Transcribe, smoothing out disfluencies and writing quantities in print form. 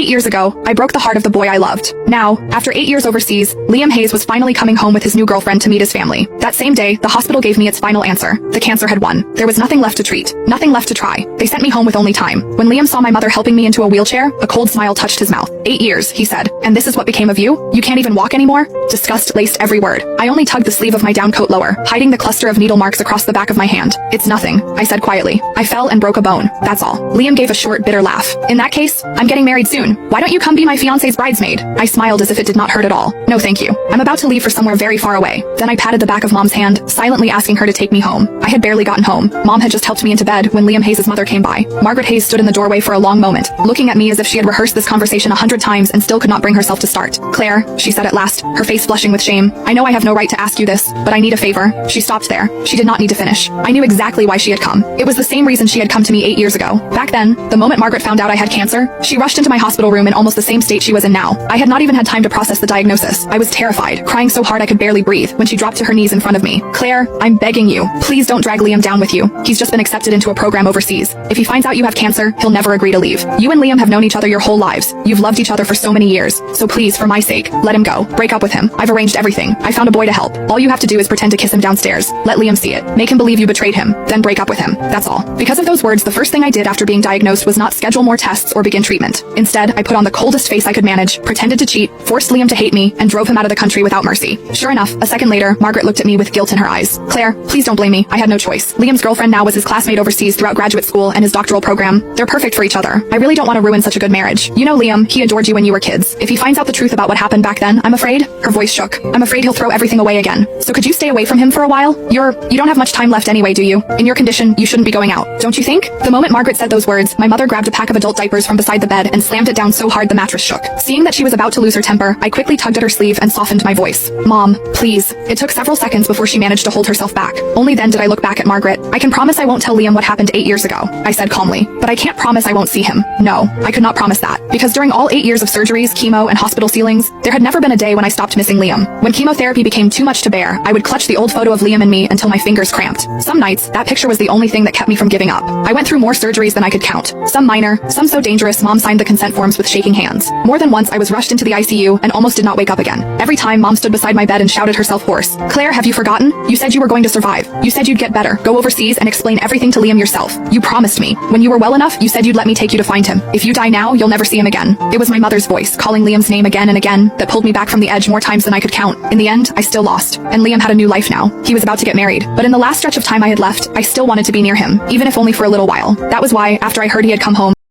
8 years ago, I broke the heart of the boy I loved. Now, after 8 years overseas, Liam Hayes was finally coming home with his new girlfriend to meet his family. That same day, the hospital gave me its final answer. The cancer had won. There was nothing left to treat, nothing left to try. They sent me home with only time. When Liam saw my mother helping me into a wheelchair, a cold smile touched his mouth. 8 years, he said. And this is what became of you? You can't even walk anymore? Disgust laced every word. I only tugged the sleeve of my down coat lower, hiding the cluster of needle marks across the back of my hand. It's nothing, I said quietly. I fell and broke a bone. That's all. Liam gave a short, bitter laugh. In that case, I'm getting married soon. Why don't you come be my fiancé's bridesmaid? I smiled as if it did not hurt at all. No thank you. I'm about to leave for somewhere very far away. Then I patted the back of Mom's hand, silently asking her to take me home. I had barely gotten home. Mom had just helped me into bed when Liam Hayes' mother came by. Margaret Hayes stood in the doorway for a long moment, looking at me as if she had rehearsed this conversation 100 times and still could not bring herself to start. Claire, she said at last, her face flushing with shame, I know I have no right to ask you this, but I need a favor. She stopped there. She did not need to finish. I knew exactly why she had come. It was the same reason she had come to me 8 years ago. Back then, the moment Margaret found out I had cancer, she rushed into my hospital room in almost the same state she was in now. I had not even had time to process the diagnosis. I was terrified, crying so hard I could barely breathe when she dropped to her knees in front of me. Claire, I'm begging you, please don't drag Liam down with you. He's just been accepted into a program overseas. If he finds out you have cancer, he'll never agree to leave. You and Liam have known each other your whole lives. You've loved each other for so many years. So please, for my sake, let him go. Break up with him. I've arranged everything. I found a boy to help. All you have to do is pretend to kiss him downstairs. Let Liam see it. Make him believe you betrayed him. Then break up with him. That's all. Because of those words, the first thing I did after being diagnosed was not schedule more tests or begin treatment. Instead, I put on the coldest face I could manage, pretended to cheat, forced Liam to hate me, and drove him out of the country without mercy. Sure enough, a second later, Margaret looked at me with guilt in her eyes. Claire, please don't blame me. I had no choice. Liam's girlfriend now was his classmate overseas throughout graduate school and his doctoral program. They're perfect for each other. I really don't want to ruin such a good marriage. You know Liam, he adored you when you were kids. If he finds out the truth about what happened back then, I'm afraid, her voice shook. I'm afraid he'll throw everything away again. So could you stay away from him for a while? You don't have much time left anyway, do you? In your condition, you shouldn't be going out, don't you think? The moment Margaret said those words, my mother grabbed a pack of adult diapers from beside the bed and slammed it down so hard the mattress shook. Seeing that she was about to lose her temper, I quickly tugged at her sleeve and softened my voice. Mom, please. It took several seconds before she managed to hold herself back. Only then did I look back at Margaret. I can promise I won't tell Liam what happened 8 years ago, I said calmly. But I can't promise I won't see him. No, I could not promise that. Because during all 8 years of surgeries, chemo, and hospital ceilings, there had never been a day when I stopped missing Liam. When chemotherapy became too much to bear, I would clutch the old photo of Liam and me until my fingers cramped. Some nights, that picture was the only thing that kept me from giving up. I went through more surgeries than I could count. Some minor, some so dangerous Mom signed the consent forms with shaking hands. More than once I was rushed into the ICU and almost did not wake up again. Every time Mom stood beside my bed and shouted herself hoarse. Claire, have you forgotten? You said you were going to survive. You said you'd get better, go overseas and explain everything to Liam yourself. You promised me. When you were well enough, you said you'd let me take you to find him. If you die now, you'll never see him again. It was my mother's voice, calling Liam's name again and again, that pulled me back from the edge more times than I could count. In the end, I still lost. And Liam had a new life now. He was about to get married. But in the last stretch of time I had left, I still wanted to be near him, even if only for a little while. That was why, after I heard he had come home,